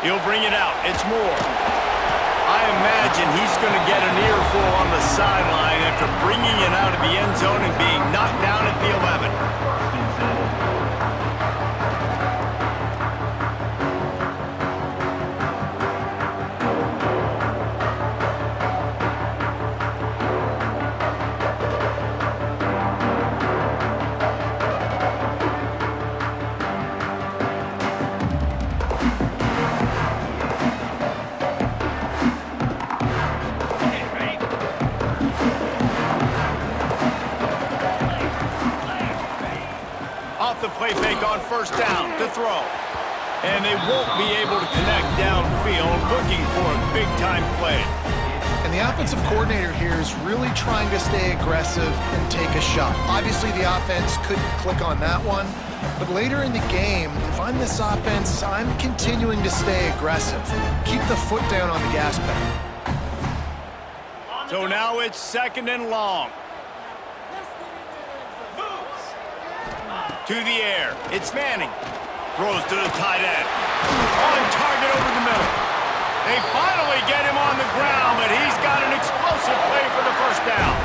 He'll bring it out. It's Moore. I imagine he's going to get an earful on the sideline after bringing it out of the end zone and being knocked down at the 11. The play fake on first down to throw. And they won't be able to connect downfield, looking for a big-time play. And the offensive coordinator here is really trying to stay aggressive and take a shot. Obviously, the offense couldn't click on that one. But later in the game, if I'm this offense, I'm continuing to stay aggressive. Keep the foot down on the gas pedal. So now it's 2nd and long. To the air. It's Manning. Throws to the tight end. On target over the middle. They finally get him on the ground, but he's got an explosive play for the first down.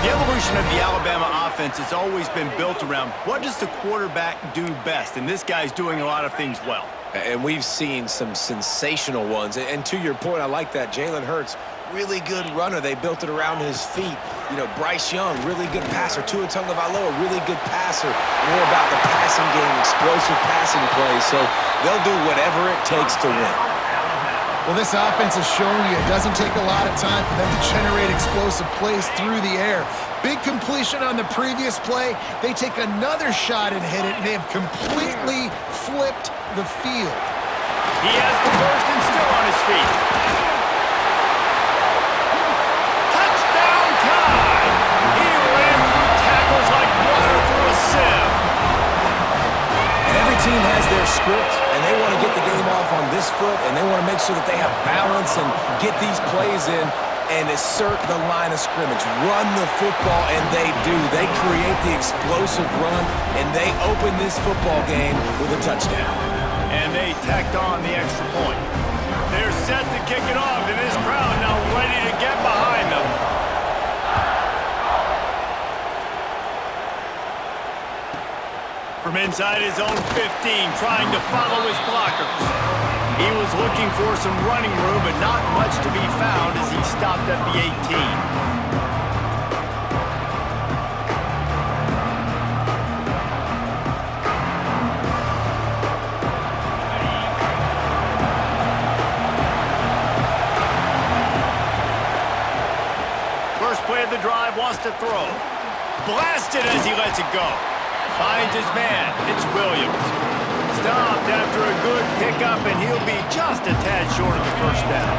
The evolution of the Alabama offense has always been built around what does the quarterback do best, and this guy's doing a lot of things well. And we've seen some sensational ones. And to your point, I like that. Jalen Hurts, really good runner. They built it around his feet. You know, Bryce Young, really good passer. Tua Tagovailoa, really good passer. More about the passing game, explosive passing plays. So they'll do whatever it takes to win. Well, this offense has shown you it doesn't take a lot of time for them to generate explosive plays through the air. Big completion on the previous play. They take another shot and hit it, and they have completely flipped the field. He has the first and still on his feet. Touchdown time! He ran through tackles like water through a sieve. And every team has their script, and they want to get the game off on this foot, and they want to make sure that they have balance and get these plays in and assert the line of scrimmage. Run the football, and they do. They create the explosive run, and they open this football game with a touchdown. And they tacked on the extra point. They're set to kick it off, and this crowd now ready to get behind them. From inside his own 15, trying to follow his blockers. He was looking for some running room, but not much to be found as he stopped at the 18. First play of the drive, wants to throw. Blasted as he lets it go. Finds his man. It's Williams. Stopped after a good pickup, and he'll be just a tad short of the first down.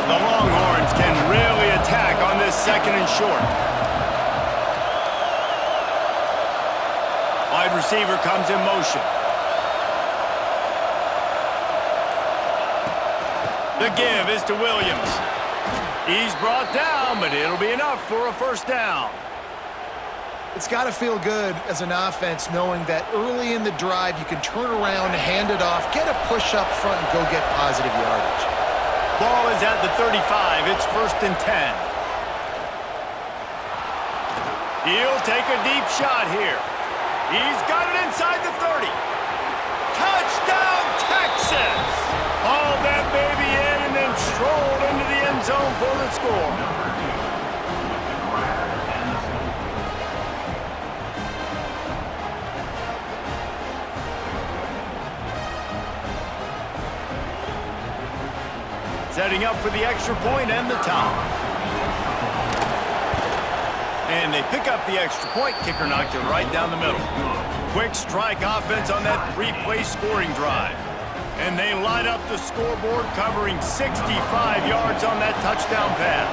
The Longhorns can really attack on this 2nd and short. Wide receiver comes in motion. The give is to Williams. He's brought down, but it'll be enough for a first down. It's got to feel good as an offense knowing that early in the drive you can turn around, hand it off, get a push up front, and go get positive yardage. Ball is at the 35. It's 1st and 10. He'll take a deep shot here. He's got it inside the 30. Touchdown, Texas! Hauled that baby in and then strolled into the end zone for the score. Setting up for the extra point and the tie. And they pick up the extra point. Kicker knocked it right down the middle. Quick strike offense on that 3-play scoring drive. And they light up the scoreboard, covering 65 yards on that touchdown pass.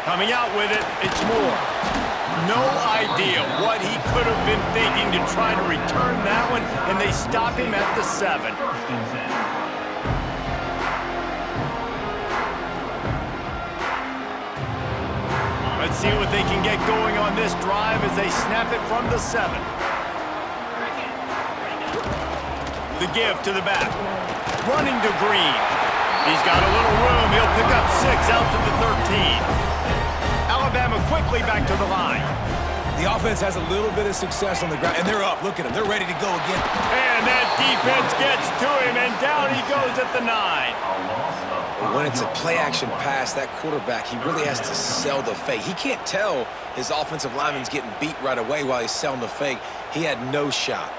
Coming out with it, it's Moore. No idea what he could have been thinking to try to return that one, and they stop him at the 7. Let's see what they can get going on this drive as they snap it from the 7. The give to the back. Running to Green. He's got a little room. He'll pick up 6 out to the 13. Alabama quickly back to the line. The offense has a little bit of success on the ground, and they're up. Look at them. They're ready to go again. And that defense gets to him, and down he goes at the 9. When it's a play-action pass, that quarterback, he really has to sell the fake. He can't tell his offensive lineman's getting beat right away while he's selling the fake. He had no shot.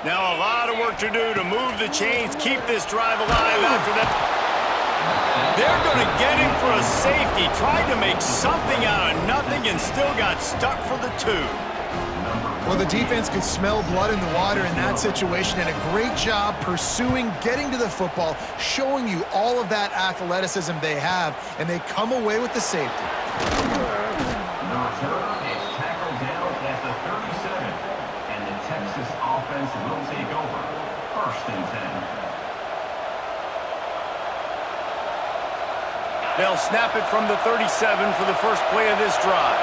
Now a lot of work to do to move the chains, keep this drive alive after that. They're going to get him for a safety. Tried to make something out of nothing and still got stuck for the 2. Well, the defense could smell blood in the water in that situation, and a great job pursuing, getting to the football, showing you all of that athleticism they have, and they come away with the safety. The return is tackled down at the 37, and the Texas offense will take over. 1st and 10. They'll snap it from the 37 for the first play of this drive.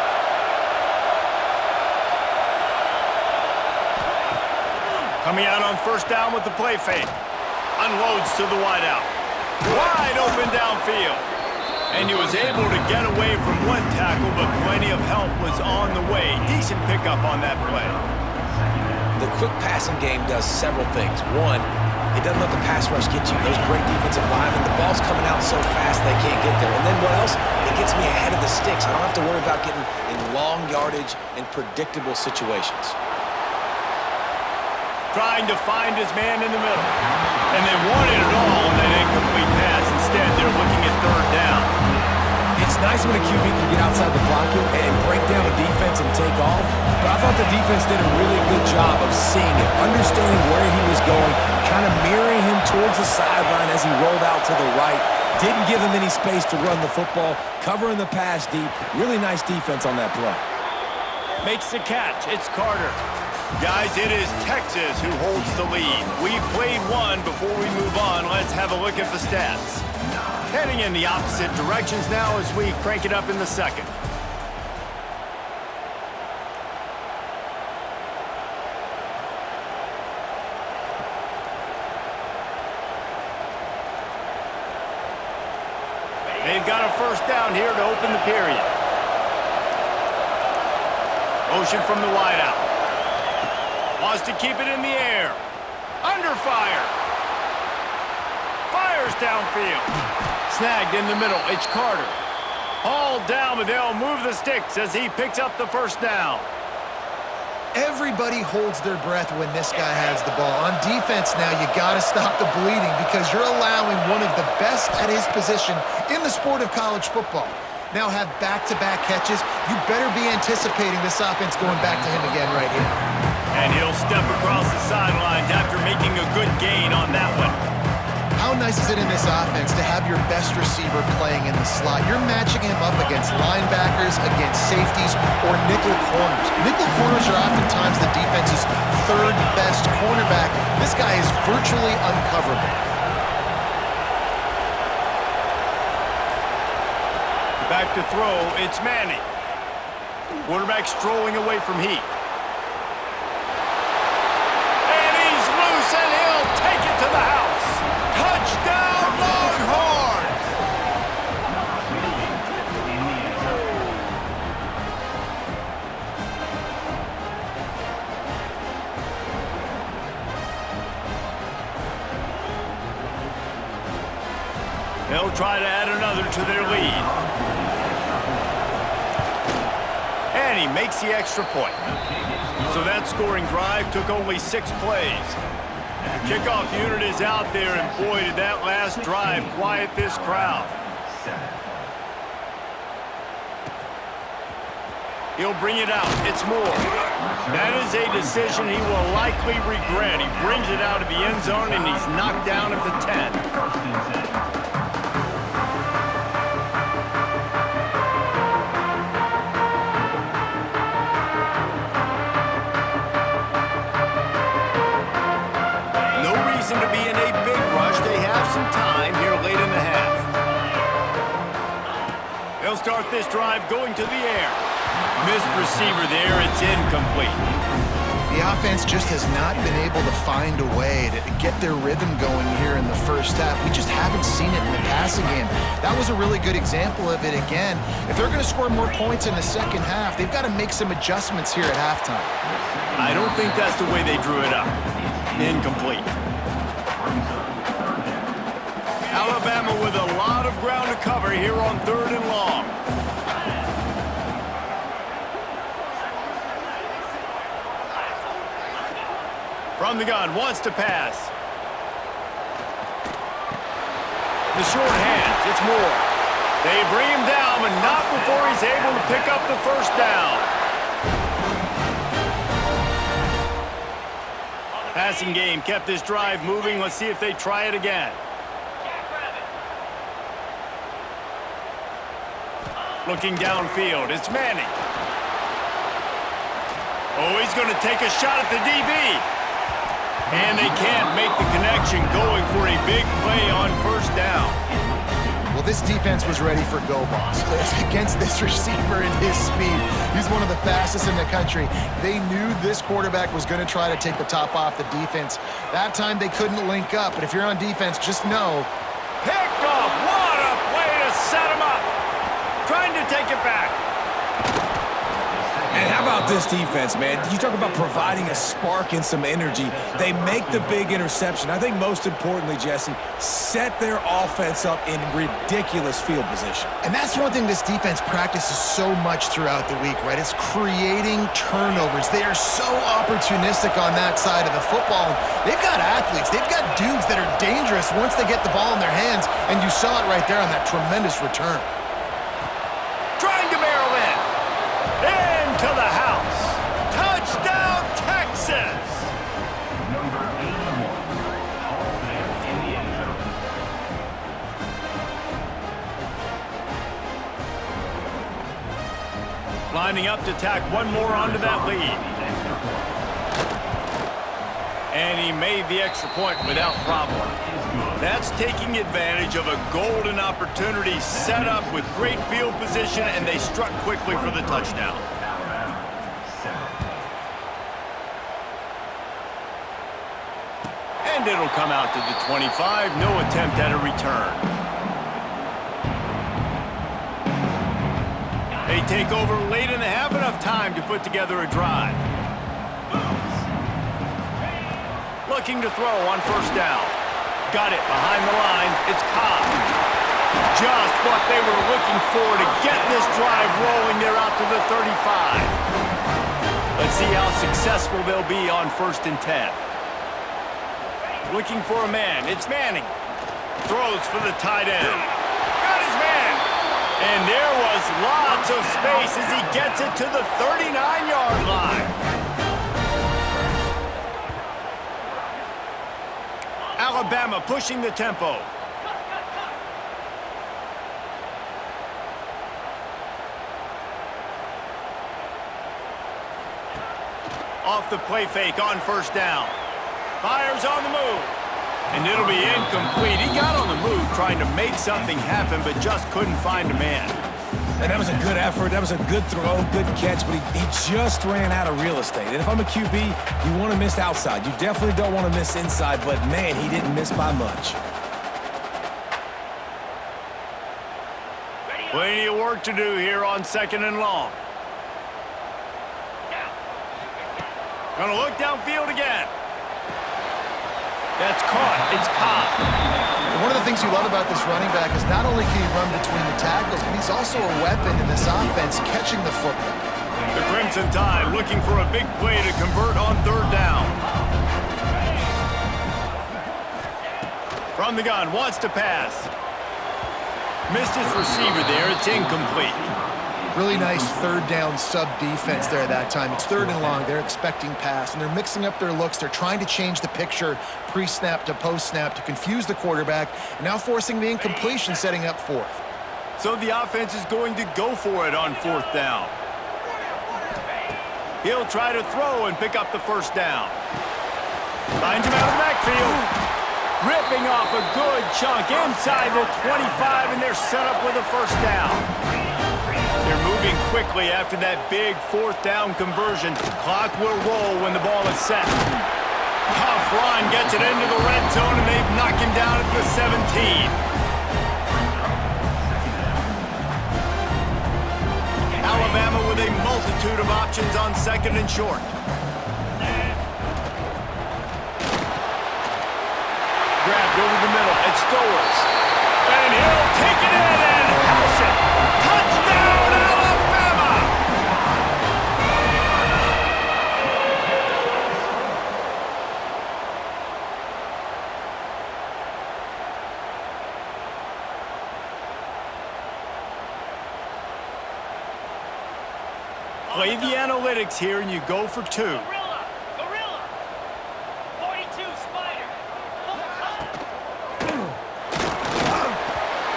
Coming out on 1st down with the play fake. Unloads to the wideout. Wide open downfield. And he was able to get away from one tackle, but plenty of help was on the way. Decent pickup on that play. The quick passing game does several things. One, it doesn't let the pass rush get you. Those great defensive linemen, the ball's coming out so fast they can't get there. And then what else? It gets me ahead of the sticks. I don't have to worry about getting in long yardage and predictable situations. Trying to find his man in the middle. And they wanted it all on that incomplete pass. Instead, they're looking at 3rd down. It's nice when a QB can get outside the pocket and break down a defense and take off, but I thought the defense did a really good job of seeing it, understanding where he was going, kind of mirroring him towards the sideline as he rolled out to the right. Didn't give him any space to run the football, covering the pass deep. Really nice defense on that play. Makes the catch. It's Carter. Guys, it is Texas who holds the lead. We've played one. Before we move on, let's have a look at the stats. Heading in the opposite directions now as we crank it up in the 2nd. They've got a 1st down here to open the period. Motion from the wideout. Wants to keep it in the air. Under fire. Fires downfield. Snagged in the middle. It's Carter. Hauled down, but they'll move the sticks as he picks up the 1st down. Everybody holds their breath when this guy has the ball. On defense now, you got to stop the bleeding because you're allowing one of the best at his position in the sport of college football. Now have back-to-back catches. You better be anticipating this offense going back to him again right here. And he'll step across the sidelines after making a good gain on that one. How nice is it in this offense to have your best receiver playing in the slot? You're matching him up against linebackers, against safeties, or nickel corners. Nickel corners are oftentimes the defense's 3rd best cornerback. This guy is virtually uncoverable. Back to throw, it's Manning. Quarterback strolling away from heat. And he's loose, and he'll take it to the house. Touchdown, Longhorns! They'll try to add another to their lead. And he makes the extra point. So that scoring drive took only 6 plays. The kickoff unit is out there, and boy, did that last drive quiet this crowd. He'll bring it out. It's Moore. That is a decision he will likely regret. He brings it out of the end zone, and he's knocked down at the 10. To be in a big rush. They have some time here late in the half. They'll start this drive going to the air. Missed receiver there. It's incomplete. The offense just has not been able to find a way to get their rhythm going here in the first half. We just haven't seen it in the passing game. That was a really good example of it again. If they're going to score more points in the second half, they've got to make some adjustments here at halftime. I don't think that's the way they drew it up. Incomplete. Alabama with a lot of ground to cover here on 3rd and long. From the gun, wants to pass. The short hands, it's Moore. They bring him down, but not before he's able to pick up the first down. Passing game kept this drive moving. Let's see if they try it again. Looking downfield, it's Manning. Oh, he's going to take a shot at the DB. And they can't make the connection, going for a big play on first down. Well, this defense was ready for go balls. Against this receiver and his speed, he's one of the fastest in the country. They knew this quarterback was going to try to take the top off the defense. That time they couldn't link up, but if you're on defense, just know. Picked off. What a play to set him up. Trying to take it back. And how about this defense, man? You talk about providing a spark and some energy. They make the big interception. I think most importantly, Jesse, set their offense up in ridiculous field position. And that's one thing this defense practices so much throughout the week, right? It's creating turnovers. They are so opportunistic on that side of the football. They've got athletes. They've got dudes that are dangerous once they get the ball in their hands, and you saw it right there on that tremendous return. Trying to barrel in. Into the house. Touchdown, Texas. Number 81, all there in the end zone. Lining up to tack one more onto that lead. And he made the extra point without problem. That's taking advantage of a golden opportunity set up with great field position, and they struck quickly for the touchdown. And it'll come out to the 25. No attempt at a return. They take over late in the half, enough time to put together a drive. Looking to throw on first down. Got it behind the line. It's Cobb. Just what they were looking for to get this drive rolling. They're out to the 35. Let's see how successful they'll be on 1st and 10. Looking for a man. It's Manning. Throws for the tight end. Got his man. And there was lots of space as he gets it to the 39-yard line. Alabama pushing the tempo. Off the play fake on first down. Fires on the move. And it'll be incomplete. He got on the move trying to make something happen, but just couldn't find a man. And that was a good effort. That was a good throw, good catch, but he just ran out of real estate. And if I'm a QB, you want to miss outside. You definitely don't want to miss inside, but, man, he didn't miss by much. Plenty of work to do here on 2nd and long. Gonna look downfield again. That's caught. It's Cobb. One of the things you love about this running back is not only can he run between the tackles, but he's also a weapon in this offense catching the football. The Crimson Tide looking for a big play to convert on 3rd down. From the gun, wants to pass. Missed his receiver there. It's incomplete. Really nice 3rd down sub defense there that time. It's 3rd and long. They're expecting pass, and they're mixing up their looks. They're trying to change the picture pre-snap to post-snap to confuse the quarterback, and now forcing the incompletion, setting up 4th. So the offense is going to go for it on 4th down. He'll try to throw and pick up the first down. Finds him out of the backfield. Ripping off a good chunk inside the 25, and they're set up with a first down. moving quickly after that big fourth down conversion. Clock will roll when the ball is set. Tough run gets it into the red zone, and they've knocked him down at the 17. Alabama with a multitude of options on second and short. Grabbed over the middle. It's Stowers. And he'll take it in and house it. Touchdown, Alabama! Play the analytics here, and you go for two. Gorilla! 42 Spider!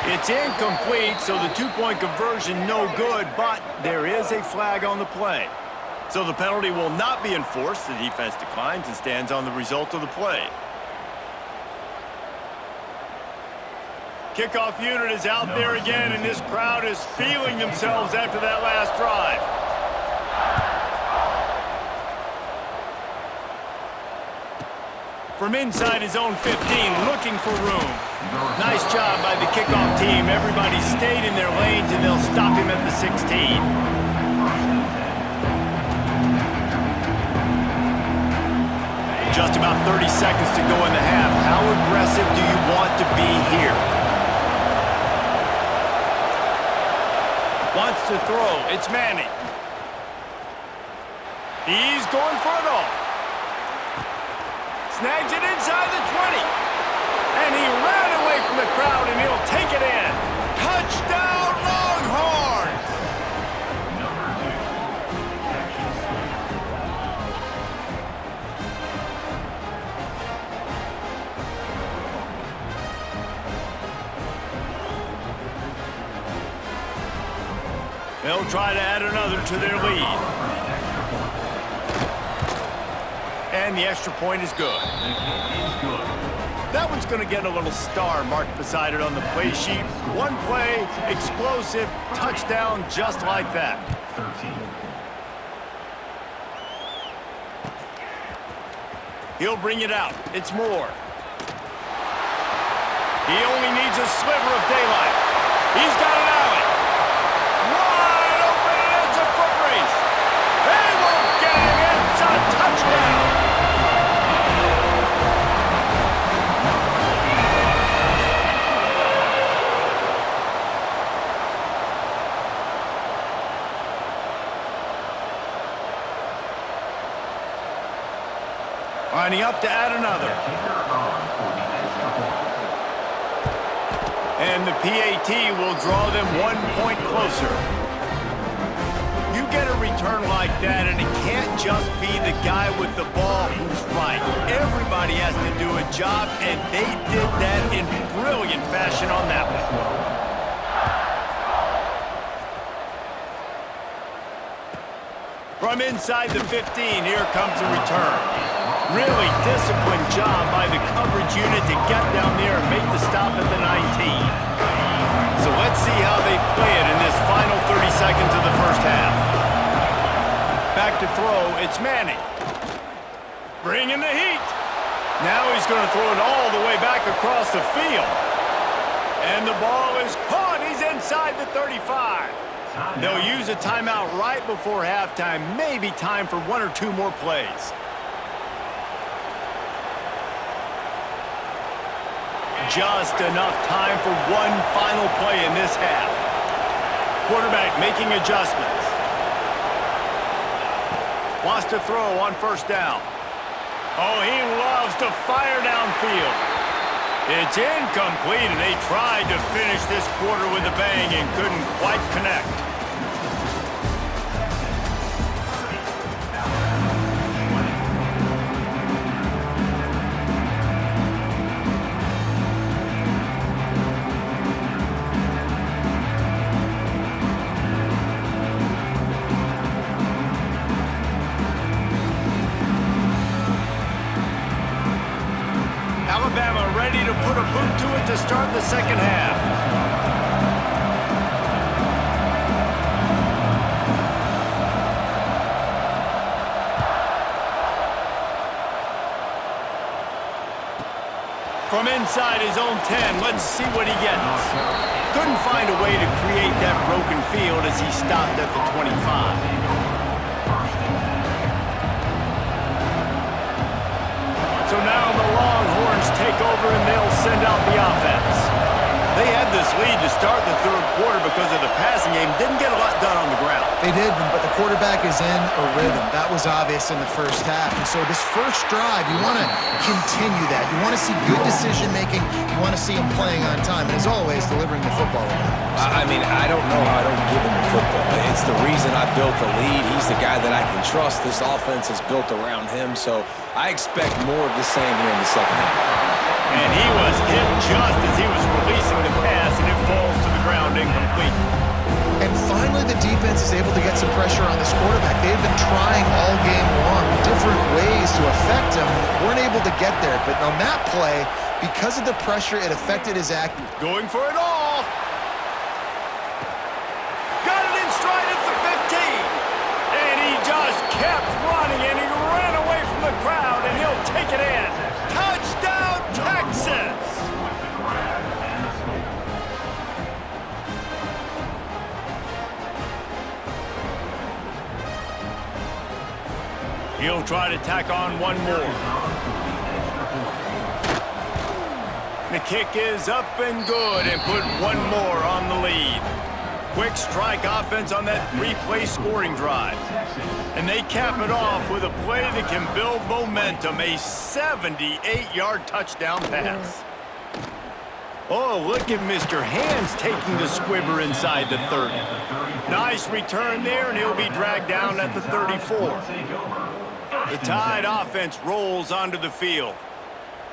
It's incomplete, so the two-point conversion no good, but there is a flag on the play. So the penalty will not be enforced. The defense declines and stands on the result of the play. Kickoff unit is out there again, and this crowd is feeling themselves after that last drive. From inside his own 15, looking for room. Nice job by the kickoff team. Everybody stayed in their lanes, and they'll stop him at the 16. Just about 30 seconds to go in the half. How aggressive do you want to be here? Wants to throw. It's Manning. He's going for it all. Snags it inside the 20. And he ran away from the crowd, and he'll take it in. Touchdown, Longhorns! They'll try to add another to their lead. And the extra point is good. That one's going to get a little star marked beside it on the play sheet. One play, explosive, touchdown, just like that. 13. He'll bring it out. It's Moore. He only needs a sliver of daylight. He's got an alley. Wide open, and it's a foot race. They won't get him. It's a touchdown. Lining up to add another. And the PAT will draw them 1 point closer. You get a return like that, and it can't just be the guy with the ball who's right. Everybody has to do a job, and they did that in brilliant fashion on that one. From inside the 15, here comes the return. Really disciplined job by the coverage unit to get down there and make the stop at the 19. So let's see how they play it in this final 30 seconds of the first half. Back to throw, it's Manning. Bringing the heat. Now he's going to throw it all the way back across the field. And the ball is caught. He's inside the 35. They'll use a timeout right before halftime. Maybe time for one or two more plays. Just enough time for one final play in this half. Quarterback making adjustments. Wants to throw on first down. Oh, he loves to fire downfield. It's incomplete, and they tried to finish this quarter with a bang and couldn't quite connect. Alabama ready to put a boot to it to start the second half. From inside his own 10, let's see what he gets. Couldn't find a way to create that broken field as he stopped at the 25. So now the Longhorns take over and they'll send out the offense. They had this lead to start the third quarter because of the passing game. Didn't get a lot done on the ground. They did, but the quarterback is in a rhythm. That was obvious in the first half. And so this first drive, you want to continue that. You want to see good decision-making. You want to see him playing on time. And as always, delivering the football. I mean, I don't know how I don't give him the football. It's the reason I built the lead. He's the guy that I can trust. This offense is built around him. So I expect more of the same here in the second half. And he was hit just as he was releasing the pass, and it falls to the ground incomplete. And finally, the defense is able to get some pressure on this quarterback. They've been trying all game long different ways to affect him. Weren't able to get there, but on that play, because of the pressure, it affected his act. Going for it all. Got it in stride at the 15. And he just kept running, and he ran away from the crowd, and he'll take it in. Touchdown, Texas! He'll try to tack on one more. The kick is up and good and put one more on the lead. Quick strike offense on that three-play scoring drive. And they cap it off with a play that can build momentum, a 78-yard touchdown pass. Oh, look at Mr. Hands taking the squibber inside the 30. Nice return there, and he'll be dragged down at the 34. The Tide offense rolls onto the field.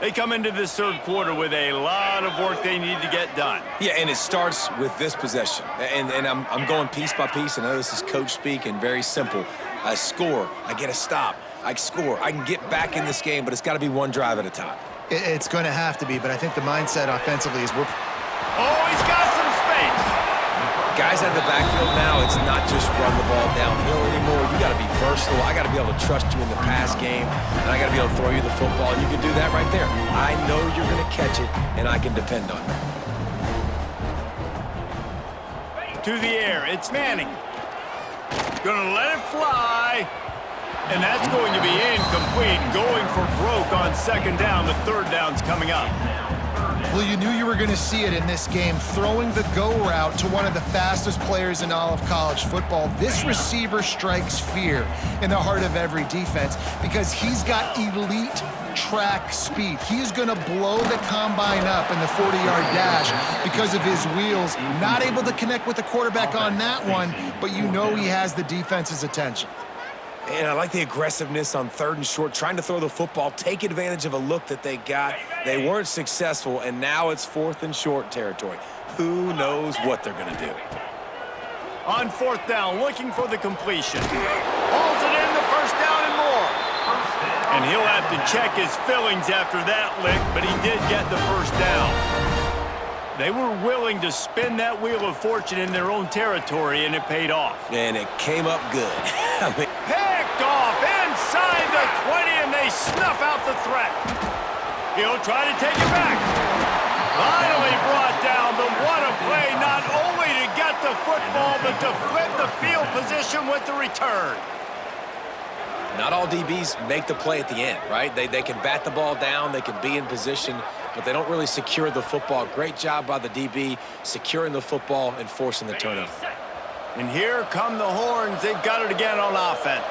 They come into this third quarter with a lot of work they need to get done. Yeah, and it starts with this possession. And I'm going piece by piece. I know this is coach speak and very simple. I score. I get a stop. I score. I can get back in this game, but it's got to be one drive at a time. It's going to have to be, but I think the mindset offensively is we're... Oh, he's got some space. Guys out of the backfield now, it's not just run the ball downhill anymore. You got to be versatile. I got to be able to trust you in the pass game, and I got to be able to throw you the football, and you can do that right there. I know you're going to catch it, and I can depend on it. To the air, it's Manning. Gonna let it fly. And that's going to be incomplete. Going for broke on second down. The third down's coming up. Well, you knew you were going to see it in this game. Throwing the go route to one of the fastest players in all of college football. This receiver strikes fear in the heart of every defense because he's got elite track speed. He's going to blow the combine up in the 40-yard dash because of his wheels. Not able to connect with the quarterback on that one, but you know he has the defense's attention. And I like the aggressiveness on third and short, trying to throw the football, take advantage of a look that they got. They weren't successful, and now it's fourth and short territory. Who knows what they're going to do? On fourth down, looking for the completion. Hauls it in, the first down and more. And he'll have to check his fillings after that lick, but he did get the first down. They were willing to spin that wheel of fortune in their own territory, and it paid off. And it came up good. Picked off inside the 20, and they snuff out the threat. He'll try to take it back. Finally brought down, but what a play, not only to get the football, but to flip the field position with the return. Not all DBs make the play at the end, right? They can bat the ball down, they can be in position, but they don't really secure the football. Great job by the DB securing the football and forcing the turnover. And here come the Horns. They've got it again on offense.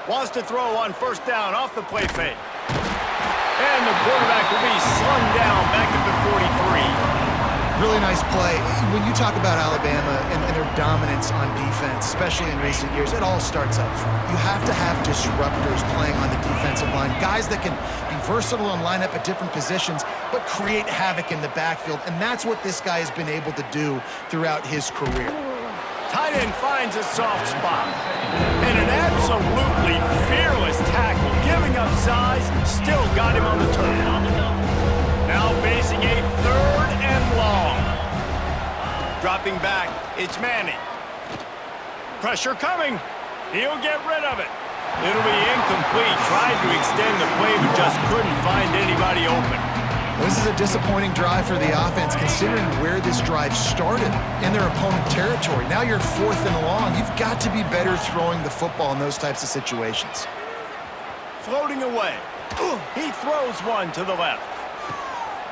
Wants to throw on first down off the play fake. And the quarterback will be slung down back at the 43. Really nice play. When you talk about Alabama and their dominance on defense, especially in recent years, it all starts up front. You have to have disruptors playing on the defensive line, guys that can be versatile and line up at different positions, but create havoc in the backfield, and that's what this guy has been able to do throughout his career. Tight end finds a soft spot. And an absolutely fearless tackle, giving up size, still got him on the turn. Now facing a third and long. Dropping back, it's Manning. Pressure coming. He'll get rid of it. It'll be incomplete. Tried to extend the play, but just couldn't find anybody open. This is a disappointing drive for the offense, considering where this drive started, in their opponent territory. Now you're 4th and long. You've got to be better throwing the football in those types of situations. Floating away. He throws one to the left.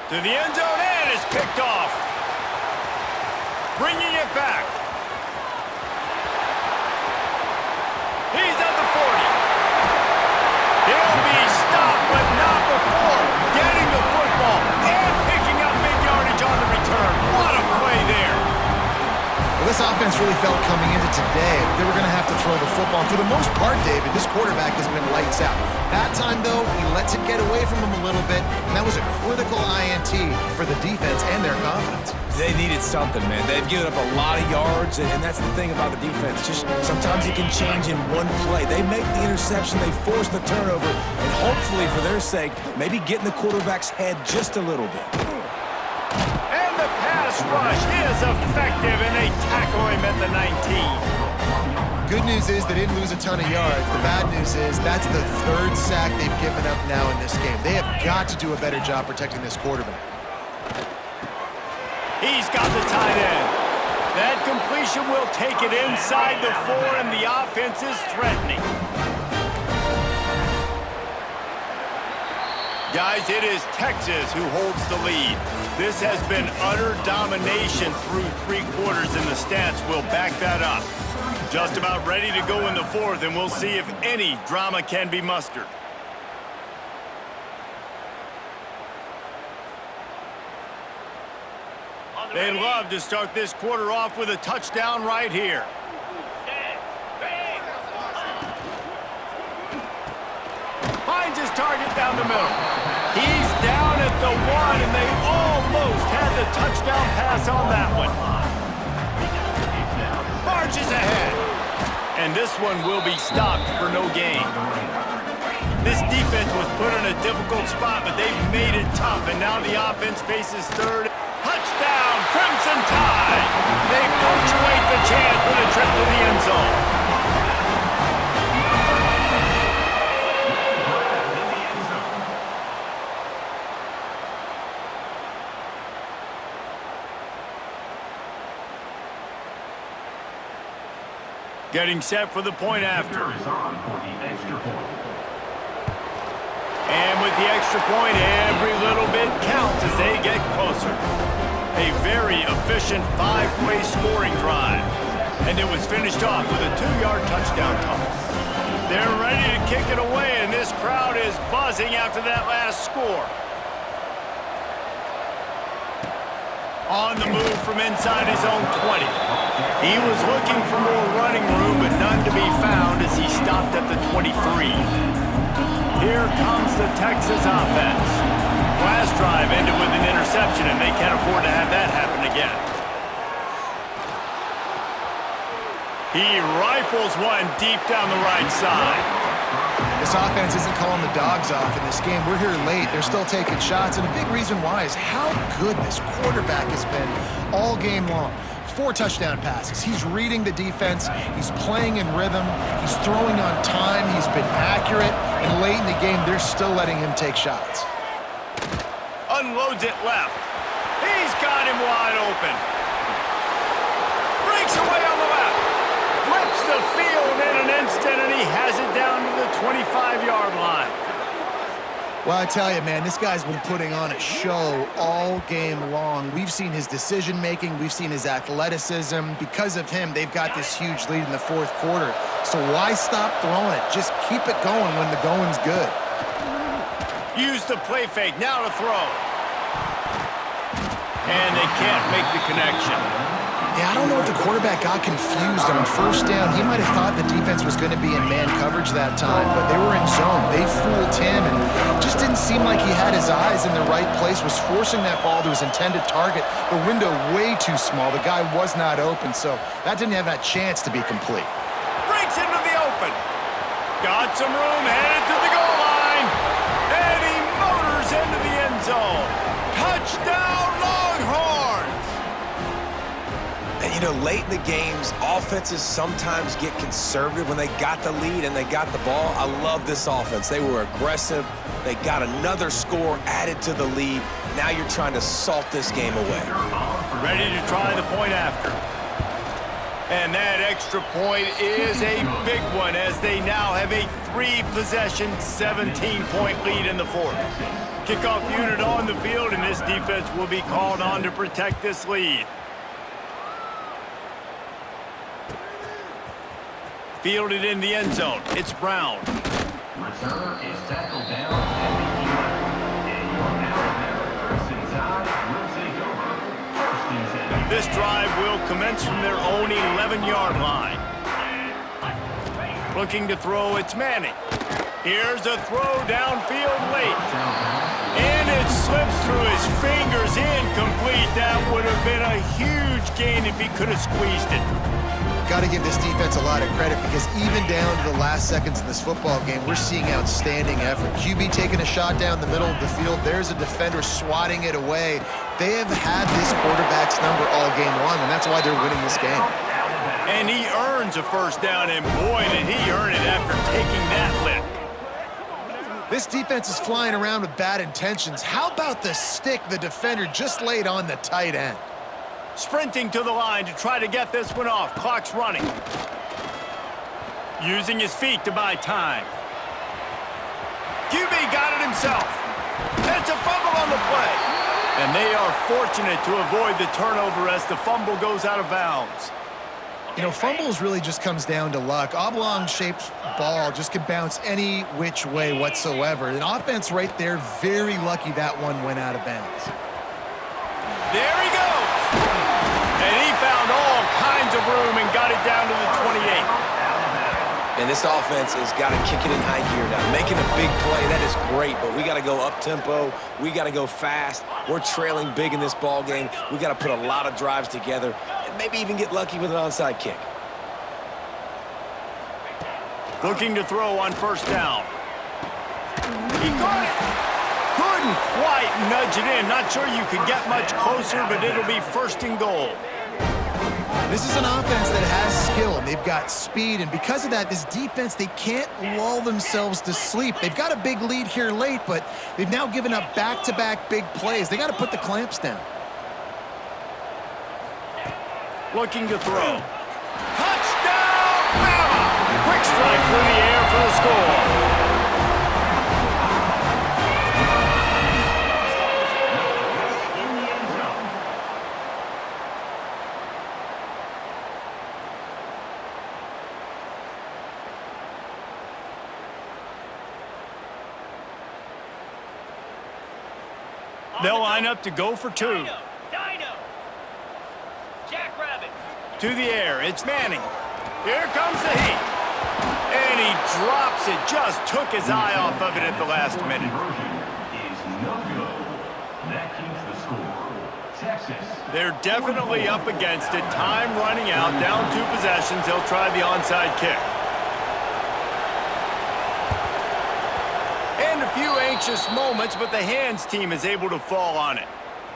To the end zone, and it's picked off. Bringing it back. He's at the 40. He'll be stopped, but not before getting the football and picking up big yardage on the return. What a play there. Well, this offense really felt coming into today they were going to have to throw the football. And for the most part, David, this quarterback has been lights out. That time, though, he lets it get away from him a little bit, and that was a critical INT for the defense and their confidence. They needed something, man. They've given up a lot of yards, and that's the thing about the defense. Just sometimes it can change in one play. They make the interception, they force the turnover, and hopefully, for their sake, maybe get in the quarterback's head just a little bit. And the pass rush is effective, and they tackle him at the 19. Good news is they didn't lose a ton of yards. The bad news is that's the 3rd sack they've given up now in this game. They have got to do a better job protecting this quarterback. He's got the tight end. That completion will take it inside the 4, and the offense is threatening. Guys, it is Texas who holds the lead. This has been utter domination through 3 quarters, and the stats will back that up. Just about ready to go in the 4th, and we'll see if any drama can be mustered. They'd love to start this quarter off with a touchdown right here. Finds his target down the middle. He's down at the 1, and they almost had the touchdown pass on that one. Marches ahead. And this one will be stopped for no gain. This defense was put in a difficult spot, but they've made it tough, and now the offense faces 3rd. Touchdown, Crimson Tide! They punctuate the chance with a trip to the end zone. Getting set for the point after. And with the extra point, every little bit counts as they get closer. A very efficient 5-play scoring drive. And it was finished off with a 2-yard touchdown toss. They're ready to kick it away, and this crowd is buzzing after that last score. On the move from inside his own 20. He was looking for more running room, but none to be found as he stopped at the 23. Here comes the Texas offense. Last drive ended with an interception, and they can't afford to have that happen again. He rifles one deep down the right side. This offense isn't calling the dogs off in this game. We're here late. They're still taking shots, and a big reason why is how good this quarterback has been all game long. 4 touchdown passes. He's reading the defense. He's playing in rhythm. He's throwing on time. He's been accurate. And late in the game, they're still letting him take shots. Unloads it left. He's got him wide open. Breaks away on the left. Flips the field in an instant, and he has it down to the 25-yard line. Well, I tell you, man, this guy's been putting on a show all game long. We've seen his decision-making. We've seen his athleticism. Because of him, they've got this huge lead in the 4th quarter. So why stop throwing it? Just keep it going when the going's good. Use the play fake, now to throw. And they can't make the connection. Yeah, I don't know if the quarterback got confused on 1st down. He might have thought the defense was going to be in man coverage that time, but they were in zone. They fooled him, and just didn't seem like he had his eyes in the right place, was forcing that ball to his intended target. The window way too small. The guy was not open, so that didn't have that chance to be complete. Breaks into the open. Got some room, headed to the goal line. And he motors into the end zone. Touchdown, Longhorns! And, know, late in the games, offenses sometimes get conservative when they got the lead and they got the ball. I love this offense. They were aggressive. They got another score added to the lead. Now you're trying to salt this game away. Ready to try the point after. And that extra point is a big one as they now have a 3-possession, 17-point lead in the fourth. Kickoff unit on the field, and this defense will be called on to protect this lead. Fielded in the end zone. It's Brown. Returner is tackled down at the 11. And you're now there. First and 10 will take over. First and 10. This drive will commence from their own 11-yard line. Looking to throw, it's Manning. Here's a throw downfield late. And it slips through his fingers, incomplete. That would have been a huge gain if he could have squeezed it. Got to give this defense a lot of credit because even down to the last seconds of this football game, we're seeing outstanding effort. QB taking a shot down the middle of the field. There's a defender swatting it away. They have had this quarterback's number all game long, and that's why they're winning this game. And he earns a first down, and boy, did he earn it after taking that lick. This defense is flying around with bad intentions. How about the stick the defender just laid on the tight end? Sprinting to the line to try to get this one off. Clock's running. Using his feet to buy time. QB got it himself. It's a fumble on the play. And they are fortunate to avoid the turnover as the fumble goes out of bounds. You know, fumbles really just comes down to luck. Oblong-shaped ball just can bounce any which way whatsoever. An offense right there, very lucky that one went out of bounds. There he goes. And he found all kinds of room and got it down to the 28. And this offense has got to kick it in high gear now. Making a big play, that is great, but we got to go up-tempo. We got to go fast. We're trailing big in this ball game. We got to put a lot of drives together and maybe even get lucky with an onside kick. Looking to throw on first down. He got it. Couldn't quite nudge it in. Not sure you could get much closer, but it'll be first and goal. This is an offense that has skill, and they've got speed, and because of that, this defense, they can't lull themselves to sleep. They've got a big lead here late, but they've now given up back-to-back big plays. They got to put the clamps down. Looking to throw. Touchdown, Bama! Quick strike through the air for the score. They'll line up to go for two. Dino. Jackrabbit. To the air, it's Manning. Here comes the heat. And he drops it, just took his eye off of it at the last minute. Is no good. That keeps the score. Texas. They're definitely up against it. Time running out, down 2 possessions. They'll try the onside kick. Few anxious moments, but the hands team is able to fall on it.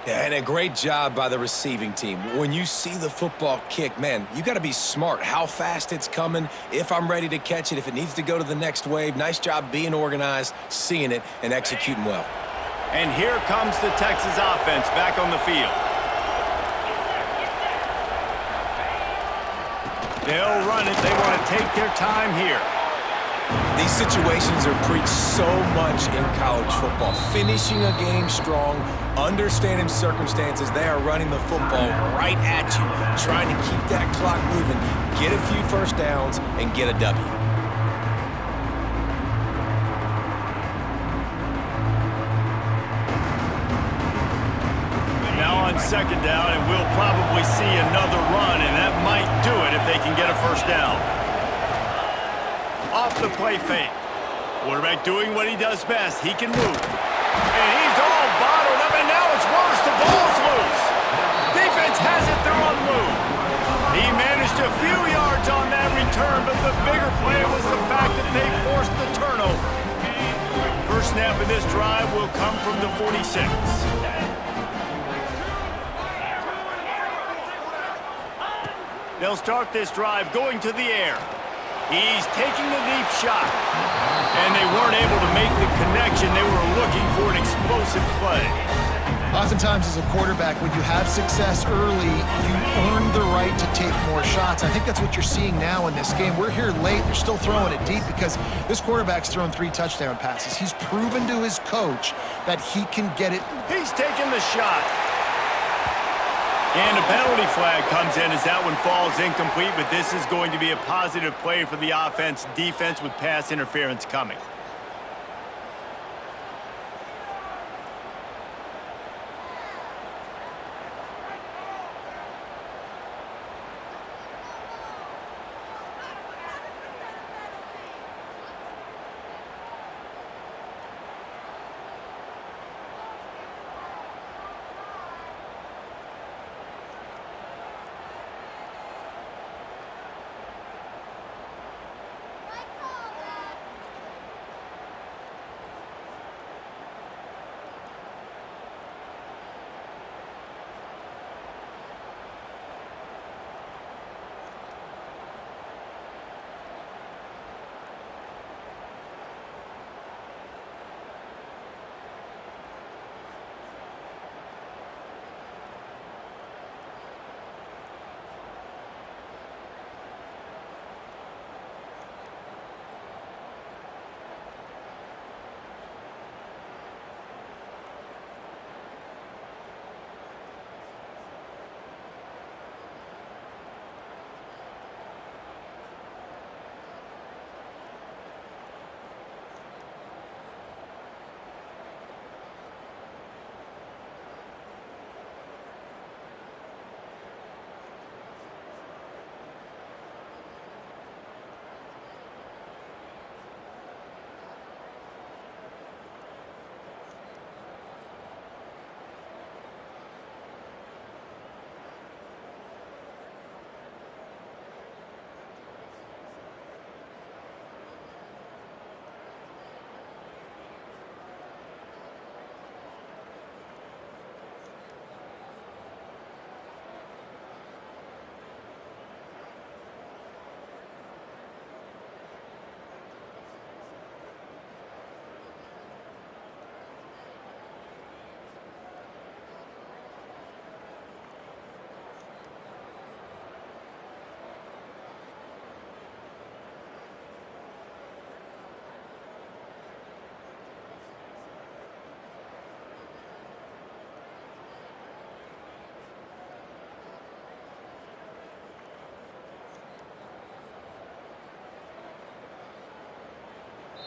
Yeah, and a great job by the receiving team. When you see the football kick, man, you got to be smart. How fast it's coming, if I'm ready to catch it, if it needs to go to the next wave. Nice job being organized, seeing it, and executing well. And here comes the Texas offense back on the field. They'll run it. They want to take their time here. These situations are preached so much in college football. Finishing a game strong, understanding circumstances. They are running the football right at you, trying to keep that clock moving, get a few first downs, and get a W. Now on second down, and we'll probably see another run, and that might do it if they can get a first down. Off the play fake. Quarterback doing what he does best. He can move. And he's all bottled up, and now it's worse. The ball's loose. Defense has it. They're on the move. He managed a few yards on that return, but the bigger play was the fact that they forced the turnover. First snap of this drive will come from the 46. They'll start this drive going to the air. He's taking a deep shot. And they weren't able to make the connection. They were looking for an explosive play. Oftentimes as a quarterback, when you have success early, you earn the right to take more shots. I think that's what you're seeing now in this game. We're here late. They're still throwing it deep because this quarterback's thrown 3 touchdown passes. He's proven to his coach that he can get it. He's taking the shot. And a penalty flag comes in as that one falls incomplete, but this is going to be a positive play for the offense. Defense with pass interference coming.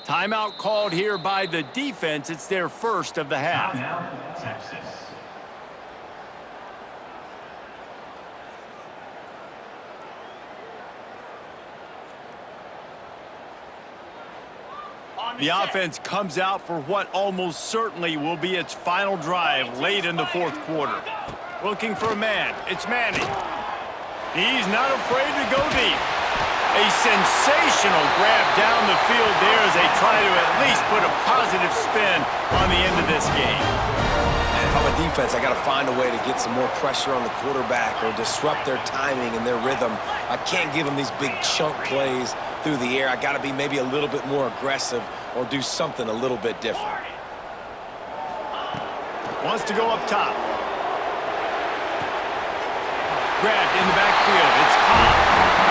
Timeout called here by the defense. It's their first of the half. Timeout, Texas. The offense comes out for what almost certainly will be its final drive late in the fourth quarter. Looking for a man. It's Manning. He's not afraid to go deep. A sensational grab down the field there as they try to at least put a positive spin on the end of this game. And if I'm a defense, I got to find a way to get some more pressure on the quarterback or disrupt their timing and their rhythm. I can't give them these big chunk plays through the air. I got to be maybe a little bit more aggressive or do something a little bit different. Wants to go up top. Grabbed in the backfield. It's caught.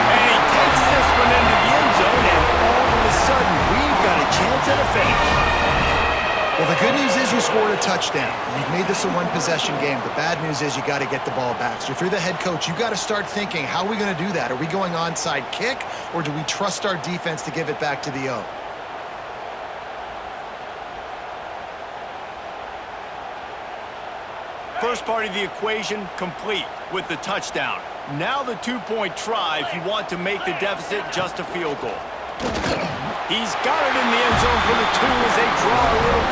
And he takes this one into the end zone, and all of a sudden, we've got a chance at a finish. Well, the good news is you scored a touchdown. You've made this a one-possession game. The bad news is you got to get the ball back. So if you're the head coach, you got to start thinking, how are we going to do that? Are we going onside kick, or do we trust our defense to give it back to the O? First part of the equation complete with the touchdown. Now the two-point try if you want to make the deficit just a field goal. He's got it in the end zone for the 2 as they draw a little